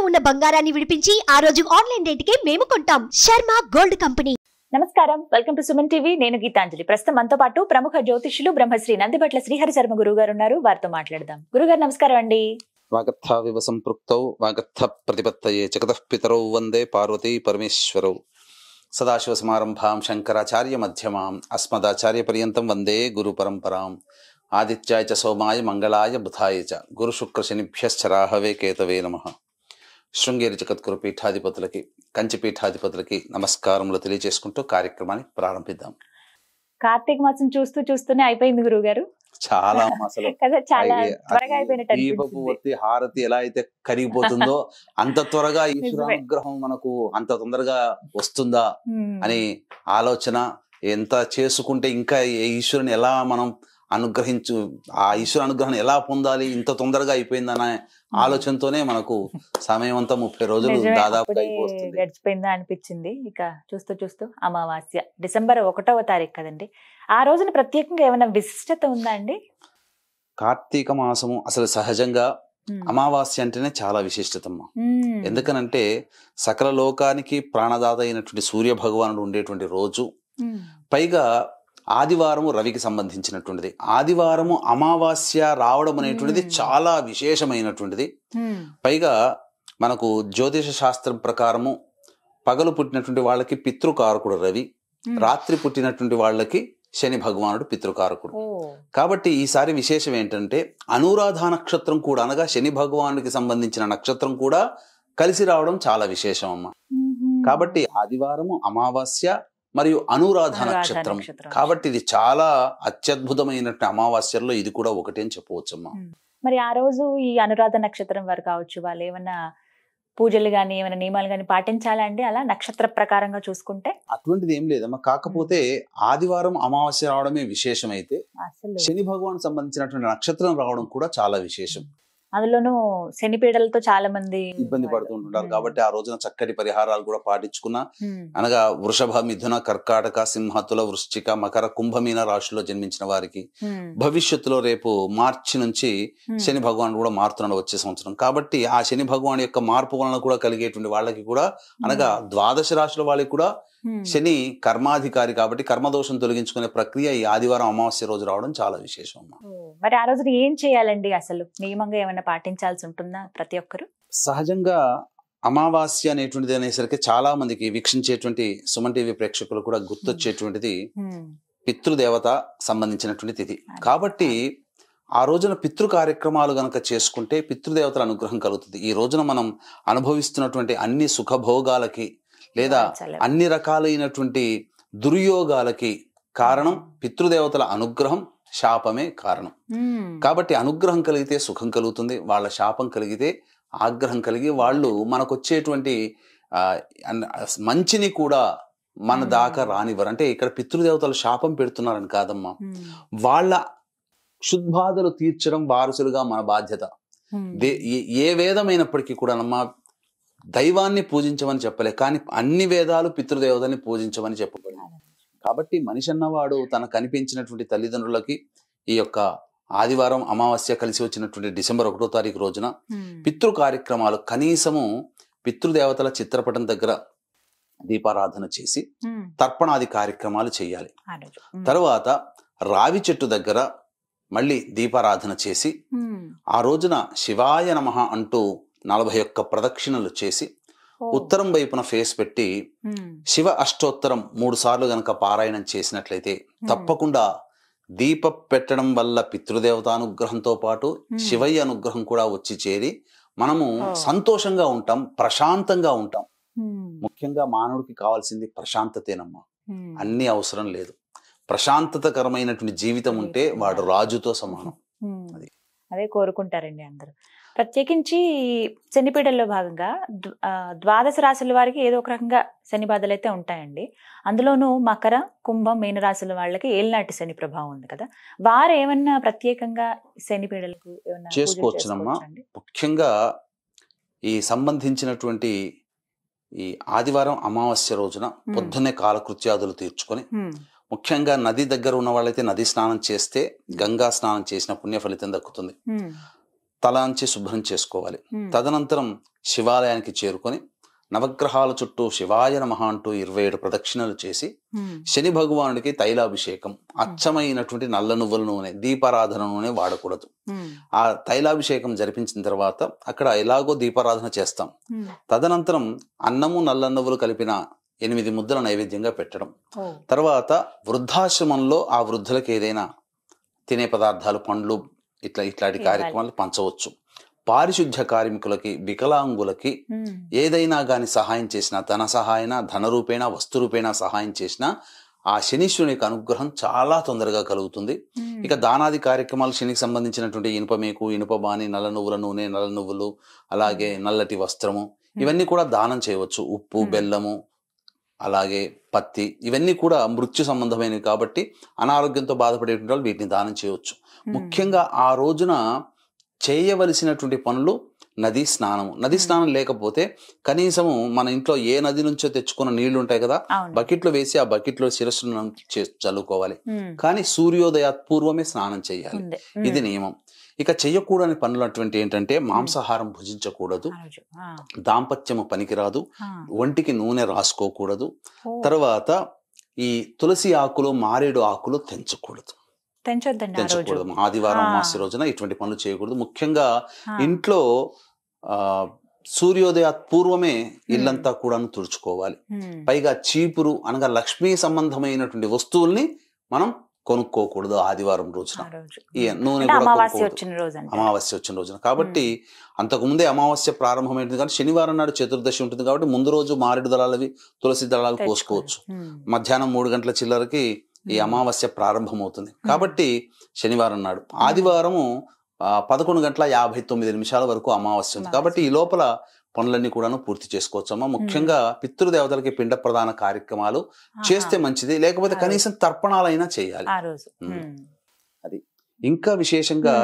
ఉన్న బంగారాన్ని విడిపించి ఆ రోజు ఆన్లైన్ రేటుకే మేము కొంటాం. Sharma gold company. నమస్కారం, వెల్కమ్ టు సుమన్ టీవీ. నేను గీతాంజలి. ప్రస్తుతం మనతో పాటు ప్రముఖ జ్యోతిష్యులు బ్రహ్మశ్రీ నందిబట్ల శ్రీహరి శర్మ గురువు గారు ఉన్నారు. వారితో మాట్లాడదాం. గురుగారు నమస్కారం అండి. వాగర్థావివ సంపృక్తౌ వాగర్థ ప్రతిపత్తయే జగతః పితరౌ వందే పార్వతీ పరమేశ్వరౌ. సదాశివ సమారంభాం శంకరాచార్య మధ్యమాం అస్మదాచార్య పర్యంతం వందే గురు పరంపరాం. ఆదిత్యాయ చ సోమాయ మంగళాయ బుధాయ చ గురు శుక్ర శనిభ్యశ్చ రాహవే కేతవే నమః. శృంగేరి జగద్గురు పీఠాధిపతులకి, కంచి పీఠాధిపతులకి నమస్కారములు తెలియజేసుకుంటూ కార్యక్రమాన్ని ప్రారంభిద్దాం. కార్తీక మాసం చూస్తూనే అయిపోయింది గురువు గారు. చాలా అసలు కదా, చాలా త్వరగా అయిపోయినట్టు దీపపు ఒత్తి హారతి ఎలా అయితే కరిగిపోతుందో అంత త్వరగా ఈశ్వరానుగ్రహం మనకు అంత తొందరగా వస్తుందా అని ఆలోచన. ఎంత చేసుకుంటే ఇంకా ఈశ్వరుని ఎలా మనం ఆ ఈశ్వర అనుగ్రహం ఎలా పొందాలి, ఇంత తొందరగా అయిపోయిందనే ఆలోచనతోనే మనకు సమయం అంతా 30 రోజులు దాదాపు గడిచిపోయిందా అనిపించింది. ఇక చూస్తూ అమావాస్య డిసెంబర్ 1వ తారీఖు కదండి. ఆ రోజున ప్రత్యేకంగా ఏమైనా విశిష్టత ఉందా అండి? కార్తీక మాసము అసలు సహజంగా అమావాస్య అంటేనే చాలా విశిష్టతమ్మ. ఎందుకనంటే సకల లోకానికి ప్రాణదాత అయినటువంటి సూర్య భగవానుడు ఉండేటువంటి రోజు, పైగా ఆదివారము రవికి సంబంధించినటువంటిది. ఆదివారము అమావాస్య రావడం అనేటువంటిది చాలా విశేషమైనటువంటిది. పైగా మనకు జ్యోతిష శాస్త్రం ప్రకారము పగలు పుట్టినటువంటి వాళ్ళకి పితృకారకుడు రవి, రాత్రి పుట్టినటువంటి వాళ్ళకి శని భగవానుడు పితృకారకుడు. కాబట్టి ఈసారి విశేషం ఏంటంటే అనురాధ నక్షత్రం కూడా, అనగా శని భగవానుడికి సంబంధించిన నక్షత్రం కూడా కలిసి రావడం చాలా విశేషం అమ్మ. కాబట్టి ఆదివారము అమావాస్య మరియు అనురాధ నక్షత్రం, కాబట్టి ఇది చాలా అత్యద్భుతమైన అమావాస్యల్లో ఇది కూడా ఒకటి అని చెప్పవచ్చమ్మా. మరి ఆ రోజు ఈ అనురాధ నక్షత్రం వారు కావచ్చు, వాళ్ళు ఏమన్నా పూజలు గాని ఏమైనా నియమాలు గాని పాటించాలా అండి? అలా నక్షత్ర ప్రకారంగా చూసుకుంటే అటువంటిది ఏం లేదమ్మా. కాకపోతే ఆదివారం అమావాస్య రావడమే విశేషం అయితే శని భగవాన్ సంబంధించినటువంటి నక్షత్రం రావడం కూడా చాలా విశేషం. అందులోనూ శని పీడలతో చాలా మంది ఇబ్బంది పడుతుంటారు. కాబట్టి ఆ రోజున చక్కటి పరిహారాలు కూడా పాటించుకున్నా, అనగా వృషభ, మిథున, కర్కాటక, సింహ, తుల, వృశ్చిక, మకర, కుంభమీన రాశిలో జన్మించిన వారికి భవిష్యత్తులో రేపు మార్చి నుంచి శని భగవాన్ కూడా మారుతున్నాడు వచ్చే సంవత్సరం. కాబట్టి ఆ శని భగవాన్ యొక్క మార్పు వలన కూడా కలిగేటువంటి వాళ్ళకి కూడా, అనగా ద్వాదశ రాశుల వాళ్ళకి కూడా శని కర్మాధికారి కాబట్టి కర్మదోషం తొలగించుకునే ప్రక్రియ ఈ ఆదివారం అమావాస్య రోజు రావడం చాలా విశేషం. మరి ఆ రోజు ఏం చేయాలండి? అసలు నియమంగా ఏమైనా పాటించాల్సి ఉంటుందా ప్రతి ఒక్కరు? సహజంగా అమావాస్య అనేటువంటిది అనేసరికి చాలా మందికి వీక్షించేటువంటి సుమన్ టీవీ ప్రేక్షకులు కూడా గుర్తొచ్చేటువంటిది పితృదేవత సంబంధించినటువంటి తిథి. కాబట్టి ఆ రోజున పితృ కార్యక్రమాలు గనక చేసుకుంటే పితృదేవతల అనుగ్రహం కలుగుతుంది. ఈ రోజున మనం అనుభవిస్తున్నటువంటి అన్ని సుఖభోగాలకి లేదా అన్ని రకాలైనటువంటి దుర్యోగాలకి కారణం పితృదేవతల అనుగ్రహం, శాపమే కారణం. కాబట్టి అనుగ్రహం కలిగితే సుఖం కలుగుతుంది, వాళ్ళ శాపం కలిగితే ఆగ్రహం కలిగి వాళ్ళు మనకొచ్చేటువంటి మంచిని కూడా మన దాకా రానివ్వరు. అంటే ఇక్కడ పితృదేవతల శాపం పెడుతున్నారని కాదమ్మా, వాళ్ళ క్షుద్బాధలు తీర్చడం వారసులుగా మన బాధ్యత. ఏ వేదమైనప్పటికీ కూడా నమ్మా దైవాన్ని పూజించమని చెప్పలే, కానీ అన్ని వేదాలు పితృదేవతల్ని పూజించమని చెప్పబడింది. కాబట్టి మనిషి అన్నవాడు తన కనిపించినటువంటి తల్లిదండ్రులకి ఈ యొక్క ఆదివారం అమావాస్య కలిసి వచ్చినటువంటి డిసెంబర్ 1వ తారీఖు రోజున పితృ కార్యక్రమాలు, కనీసము పితృదేవతల చిత్రపటం దగ్గర దీపారాధన చేసి తర్పణాది కార్యక్రమాలు చేయాలి. తర్వాత రావి చెట్టు దగ్గర మళ్ళీ దీపారాధన చేసి ఆ రోజున శివాయ నమః అంటూ 41 ప్రదక్షిణలు చేసి ఉత్తరం వైపున ఫేస్ పెట్టి శివ అష్టోత్తరం 3 సార్లు గనక పారాయణం చేసినట్లయితే తప్పకుండా దీప పెట్టడం వల్ల పితృదేవతానుగ్రహంతో పాటు శివయ్య అనుగ్రహం కూడా వచ్చి చేరి మనము సంతోషంగా ఉంటాం, ప్రశాంతంగా ఉంటాం. ముఖ్యంగా మానవుడికి కావాల్సింది ప్రశాంతతేనమ్మా, అన్ని అవసరం లేదు. ప్రశాంతతకరమైనటువంటి జీవితం ఉంటే వాడు రాజుతో సమానం. అదే కోరుకుంటారండి అందరూ. ప్రత్యేకించి శనిపీడల్లో భాగంగా ద్వాదశ రాశుల వారికి ఏదో ఒక రకంగా శని బాధలు అయితే ఉంటాయండి. అందులోనూ మకర, కుంభం, మీన రాశుల వాళ్ళకి ఏలినాటి శని ప్రభావం ఉంది కదా, వారు ఏమన్నా ప్రత్యేకంగా శనిపీడలకు ఏమన్నా చేసుకోవచ్చునమ్మా. ముఖ్యంగా ఈ సంబంధించినటువంటి ఈ ఆదివారం అమావాస్య రోజున పొద్దున్నే కాలకృత్యాదులు తీర్చుకొని, ముఖ్యంగా నది దగ్గర ఉన్న వాళ్ళైతే నది స్నానం చేస్తే గంగా స్నానం చేసిన పుణ్య ఫలితం దక్కుతుంది. తలాంచి శుభ్రం చేసుకోవాలి. తదనంతరం శివాలయానికి చేరుకొని నవగ్రహాల చుట్టూ శివాయ నమః అంటూ 27 ప్రదక్షిణలు చేసి శని భగవానుడికి తైలాభిషేకం, అచ్చమైనటువంటి నల్ల నువ్వుల నూనె, దీపారాధన నూనె వాడకూడదు. ఆ తైలాభిషేకం జరిపించిన తర్వాత అక్కడ ఎలాగో దీపారాధన చేస్తాం. తదనంతరం అన్నము నల్ల నువ్వులు కలిపిన 8 ముద్దల నైవేద్యంగా పెట్టడం. తర్వాత వృద్ధాశ్రమంలో ఆ వృద్ధులకు ఏదైనా తినే పదార్థాలు, పండ్లు ఇట్లాంటి కార్యక్రమాలు పంచవచ్చు. పారిశుద్ధ్య కార్మికులకి, వికలాంగులకి ఏదైనా గాని సహాయం చేసినా, ధన సహాయన, ధన రూపేణ, వస్తు రూపేణ సహాయం చేసినా ఆ శనీశ్వరుని యొక్క అనుగ్రహం చాలా తొందరగా కలుగుతుంది. ఇక దానాది కార్యక్రమాలు, శనికి సంబంధించినటువంటి ఇనుపమేకు, ఇనుపబాని, నల్ల నువ్వుల నూనె, నల్ల నువ్వులు, అలాగే నల్లటి వస్త్రము, ఇవన్నీ కూడా దానం చేయవచ్చు. ఉప్పు, బెల్లము, అలాగే పత్తి, ఇవన్నీ కూడా మృత్యు సంబంధమైనవి కాబట్టి అనారోగ్యంతో బాధపడేటువంటి వాళ్ళు వీటిని దానం చేయవచ్చు. ముఖ్యంగా ఆ రోజున చేయవలసినటువంటి పనులు నదీ స్నానము. నదీ స్నానం లేకపోతే కనీసము మన ఇంట్లో ఏ నది నుంచో తెచ్చుకున్న నీళ్లు ఉంటాయి కదా, బకెట్లో వేసి ఆ బకెట్లో శిరస్సును చల్లుకోవాలి. కానీ సూర్యోదయాత్ పూర్వమే స్నానం చేయాలి, ఇది నియమం. ఇక చెయ్యకూడని పనులు అటువంటి ఏంటంటే మాంసాహారం భుజించకూడదు, దాంపత్యము పనికిరాదు, ఒంటికి నూనె రాసుకోకూడదు, తర్వాత ఈ తులసి ఆకులు, మారేడు ఆకులు తెంచకూడదు. ఆదివారం అమావాస్య రోజున ఇటువంటి పనులు చేయకూడదు. ముఖ్యంగా ఇంట్లో సూర్యోదయ పూర్వమే ఇల్లంతా కూడా తుడుచుకోవాలి. పైగా చీపురు అనగా లక్ష్మీ సంబంధమైనటువంటి వస్తువుల్ని మనం కొనుక్కోకూడదు ఆదివారం రోజున. నూనె కూడా అమావాస్య వచ్చిన రోజున. కాబట్టి అంతకుముందే అమావాస్య ప్రారంభమైంది, కానీ శనివారం నాడు చతుర్దశి ఉంటుంది కాబట్టి ముందు రోజు మారేడు దళాలవి, తులసి దళాలు కోసుకోవచ్చు. మధ్యాహ్నం 3 గంటల చిల్లరకి ఈ అమావాస్య ప్రారంభమవుతుంది కాబట్టి శనివారం నాడు. ఆదివారము 11:59 వరకు అమావాస్య ఉంది కాబట్టి ఈ లోపల పనులన్నీ కూడాను పూర్తి చేసుకోవచ్చమ్మా. ముఖ్యంగా పితృదేవతలకి పిండ ప్రదాన కార్యక్రమాలు చేస్తే మంచిది, లేకపోతే కనీసం తర్పణాలైనా చేయాలి. అది ఇంకా విశేషంగా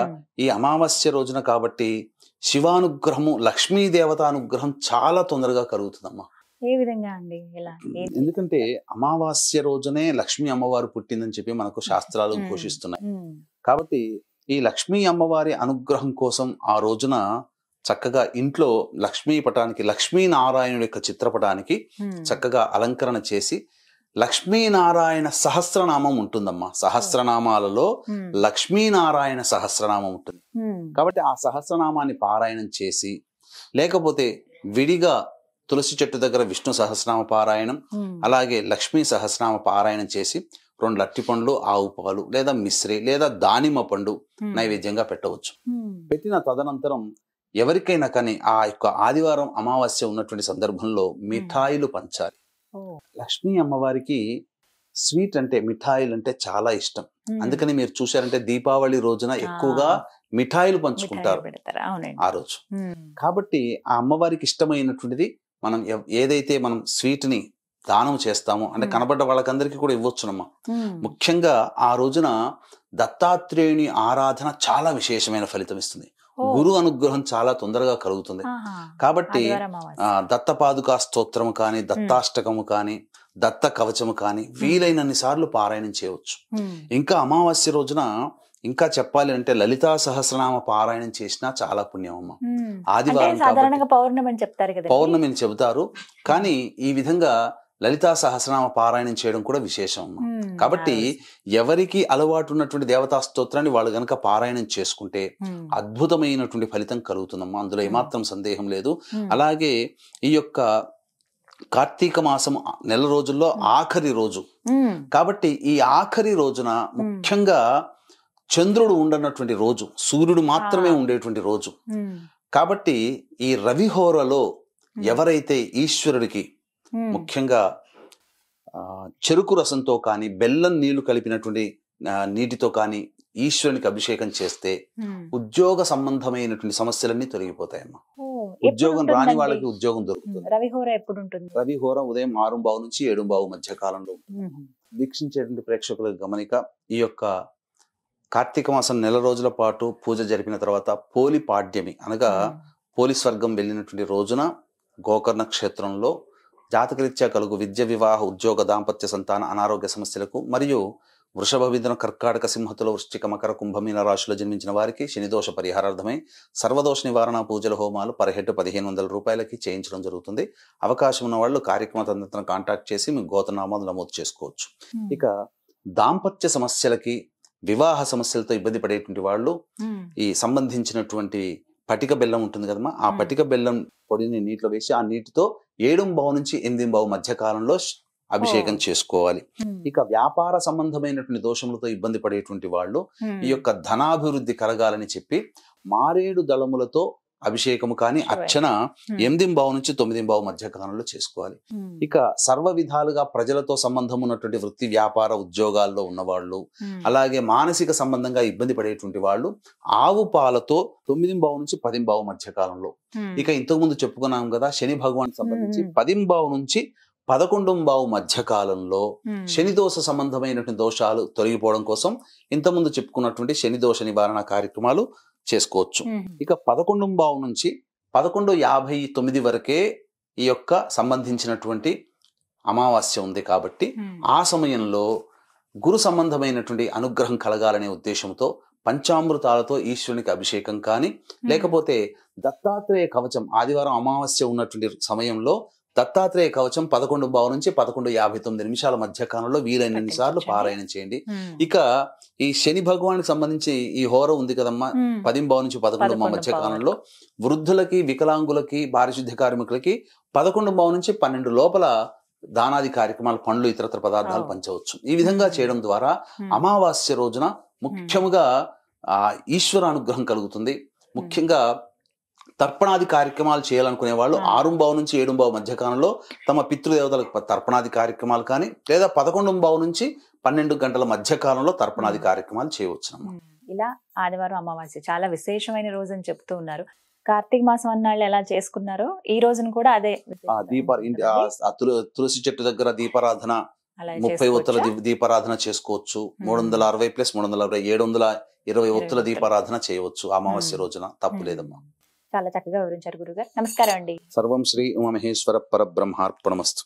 ఈ అమావాస్య రోజున కాబట్టి శివానుగ్రహము, లక్ష్మీదేవత అనుగ్రహం చాలా తొందరగా కలుగుతుందమ్మా. ఏ విధంగా అండి? ఎందుకంటే అమావాస్య రోజునే లక్ష్మీ అమ్మవారు పుట్టిందని చెప్పి మనకు శాస్త్రాలు ఘోషిస్తున్నాయి. కాబట్టి ఈ లక్ష్మీ అమ్మవారి అనుగ్రహం కోసం ఆ రోజున చక్కగా ఇంట్లో లక్ష్మీ పటానికి, లక్ష్మీనారాయణుడి యొక్క చిత్రపటానికి చక్కగా అలంకరణ చేసి లక్ష్మీనారాయణ సహస్రనామం ఉంటుందమ్మా. సహస్రనామాలలో లక్ష్మీనారాయణ సహస్రనామం ఉంటుంది కాబట్టి ఆ సహస్రనామాన్ని పారాయణం చేసి, లేకపోతే విడిగా తులసి చెట్టు దగ్గర విష్ణు సహస్రనామ పారాయణం, అలాగే లక్ష్మీ సహస్రనామ పారాయణం చేసి 2 అరటిపండ్లు, ఆవు పాలు లేదా మిశ్రి లేదా దానిమ్మ పండు నైవేద్యంగా పెట్టవచ్చు. పెట్టిన తదనంతరం ఎవరికైనా కానీ ఆ యొక్క ఆదివారం అమావాస్య ఉన్నటువంటి సందర్భంలో మిఠాయిలు పంచాలి. లక్ష్మీ అమ్మవారికి స్వీట్ అంటే, మిఠాయిలు అంటే చాలా ఇష్టం. అందుకని మీరు చూశారంటే దీపావళి రోజున ఎక్కువగా మిఠాయిలు పంచుకుంటారు ఆ రోజు. కాబట్టి ఆ అమ్మవారికి ఇష్టమైనటువంటిది మనం ఏదైతే మనం స్వీట్ ని దానం చేస్తామో, అంటే కనబడ్డ వాళ్ళకందరికీ కూడా ఇవ్వచ్చునమ్మా. ముఖ్యంగా ఆ రోజున దత్తాత్రేయుని ఆరాధన చాలా విశేషమైన ఫలితం ఇస్తుంది. గురు అనుగ్రహం చాలా తొందరగా కలుగుతుంది. కాబట్టి దత్తపాదుకా స్తోత్రము కానీ, దత్తాష్టకము కానీ, దత్త కవచము కానీ వీలైనన్ని సార్లు పారాయణం చేయవచ్చు. ఇంకా అమావాస్య రోజున ఇంకా చెప్పాలి అంటే లలితా సహస్రనామ పారాయణం చేసినా చాలా పుణ్యం అమ్మ. ఆదివారం పౌర్ణమి అని చెబుతారు, కానీ ఈ విధంగా లలితా సహస్రనామ పారాయణం చేయడం కూడా విశేషం అమ్మ. కాబట్టి ఎవరికి అలవాటు ఉన్నటువంటి దేవతా స్తోత్రాన్ని వాళ్ళు గనక పారాయణం చేసుకుంటే అద్భుతమైనటువంటి ఫలితం కలుగుతుందమ్మా, అందులో ఏమాత్రం సందేహం లేదు. అలాగే ఈ యొక్క కార్తీక మాసం నెల రోజుల్లో ఆఖరి రోజు కాబట్టి ఈ ఆఖరి రోజున ముఖ్యంగా చంద్రుడు ఉండనటువంటి రోజు, సూర్యుడు మాత్రమే ఉండేటువంటి రోజు. కాబట్టి ఈ రవిహోరలో ఎవరైతే ఈశ్వరుడికి ముఖ్యంగా చెరుకు రసంతో కానీ, బెల్లం నీళ్లు కలిపినటువంటి నీటితో కానీ ఈశ్వరునికి అభిషేకం చేస్తే ఉద్యోగ సంబంధమైనటువంటి సమస్యలన్నీ తొలగిపోతాయమ్మా. ఉద్యోగం రాని వాళ్ళకి ఉద్యోగం దొరుకుతుంది. రవిహోర ఎప్పుడు ఉంటుంది? రవిహోర ఉదయం 6:15 నుంచి 7:15 మధ్య కాలంలో ఉంటుంది. వీక్షించేటువంటి ప్రేక్షకులకు గమనిక, ఈ యొక్క కార్తీక మాసం నెల రోజుల పాటు పూజ జరిపిన తర్వాత పోలి పాడ్యమి అనగా పోలి స్వర్గం వెళ్ళినటువంటి రోజున గోకర్ణ క్షేత్రంలో జాతకరీత్యా కలుగు విద్య, వివాహ, ఉద్యోగ, దాంపత్య, సంతాన, అనారోగ్య సమస్యలకు మరియు వృషభ మిథున కర్కాటక సింహతుల వృశ్చిక మకర కుంభమీన రాశిలో జన్మించిన వారికి శనిదోష పరిహారార్థమై సర్వదోష నివారణ పూజల హోమాలు పర్ హెడ్ 1500 రూపాయలకి చేయించడం జరుగుతుంది. అవకాశం ఉన్న వాళ్ళు కార్యక్రమ తంత్రం కాంటాక్ట్ చేసి మీ గోత్రనామాలు నమోదు చేసుకోవచ్చు. ఇక దాంపత్య సమస్యలకి వివాహ సమస్యలతో ఇబ్బంది పడేటువంటి వాళ్ళు ఈ సంబంధించినటువంటి పటిక బెల్లం ఉంటుంది కదమ్మా, ఆ పటిక బెల్లం పొడిని నీటిలో వేసి ఆ నీటితో 7 నుంచి 8 మధ్య కాలంలో అభిషేకం చేసుకోవాలి. ఇక వ్యాపార సంబంధమైనటువంటి దోషములతో ఇబ్బంది పడేటువంటి వాళ్ళు ఈ యొక్క ధనాభివృద్ధి కలగాలని చెప్పి మారేడు దళములతో అభిషేకము కానీ అర్చన 8 నుంచి 9 మధ్య కాలంలో చేసుకోవాలి. ఇక సర్వ విధాలుగా ప్రజలతో సంబంధం ఉన్నటువంటి వృత్తి వ్యాపార ఉద్యోగాల్లో ఉన్నవాళ్ళు, అలాగే మానసిక సంబంధంగా ఇబ్బంది పడేటువంటి వాళ్ళు ఆవు పాలతో 9 నుంచి 10 మధ్య కాలంలో. ఇక ఇంతకుముందు చెప్పుకున్నాం కదా శని భగవాన్ సంబంధించి 10 నుంచి 11 మధ్య కాలంలో శని దోష సంబంధమైనటువంటి దోషాలు తొలగిపోవడం కోసం ఇంతకుముందు చెప్పుకున్నటువంటి శని దోష నివారణ కార్యక్రమాలు చేసుకోవచ్చు. ఇక 11 నుంచి 11:59 వరకే ఈ యొక్క సంబంధించినటువంటి అమావాస్య ఉంది కాబట్టి ఆ సమయంలో గురు సంబంధమైనటువంటి అనుగ్రహం కలగాలనే ఉద్దేశంతో పంచామృతాలతో ఈశ్వరునికి అభిషేకం కానీ, లేకపోతే దత్తాత్రేయ కవచం ఆదివారం అమావాస్య ఉన్నటువంటి సమయంలో దత్తాత్రేయ కవచం 11 నుంచి 11:59 మధ్య కాలంలో వీలైనన్ని సార్లు పారాయణం చేయండి. ఇక ఈ శని భగవానికి సంబంధించి ఈ హోర ఉంది కదమ్మా 10 నుంచి 11 మధ్య కాలంలో వృద్ధులకి, వికలాంగులకి, పారిశుద్ధ్య కార్మికులకి 11 నుంచి 12 లోపల దానాది కార్యక్రమాలు, పండ్లు, ఇతరత్ర పదార్థాలు పంచవచ్చు. ఈ విధంగా చేయడం ద్వారా అమావాస్య రోజున ముఖ్యముగా ఈశ్వర అనుగ్రహం కలుగుతుంది. ముఖ్యంగా తర్పణాది కార్యక్రమాలు చేయాలనుకునే వాళ్ళు 6 నుంచి 7 మధ్య కాలంలో తమ పితృదేవతలకు తర్పణాది కార్యక్రమాలు కానీ, లేదా 11 నుంచి 12 గంటల మధ్య కాలంలో తర్పణాది కార్యక్రమాలు చేయవచ్చు. ఇలా ఆదివారం అమావాస్య చాలా విశేషమైన రోజు అని చెప్తూ ఉన్నారు. కార్తీక మాసం అన్నాళ్ళు ఎలా చేసుకున్నారో ఈ రోజును కూడా అదే తులసి చెట్టు దగ్గర దీపారాధన 30 ఒత్తుల దీపారాధన చేసుకోవచ్చు. 360 + 360 720 ఒత్తుల దీపారాధన చేయవచ్చు అమావాస్య రోజున, తప్పు లేదమ్మా. చాలా చక్కగా వివరించారు గురుగారు. నమస్కారం అండి. సర్వం శ్రీ ఉమామహేశ్వర పరబ్రహ్మార్పణమస్తు.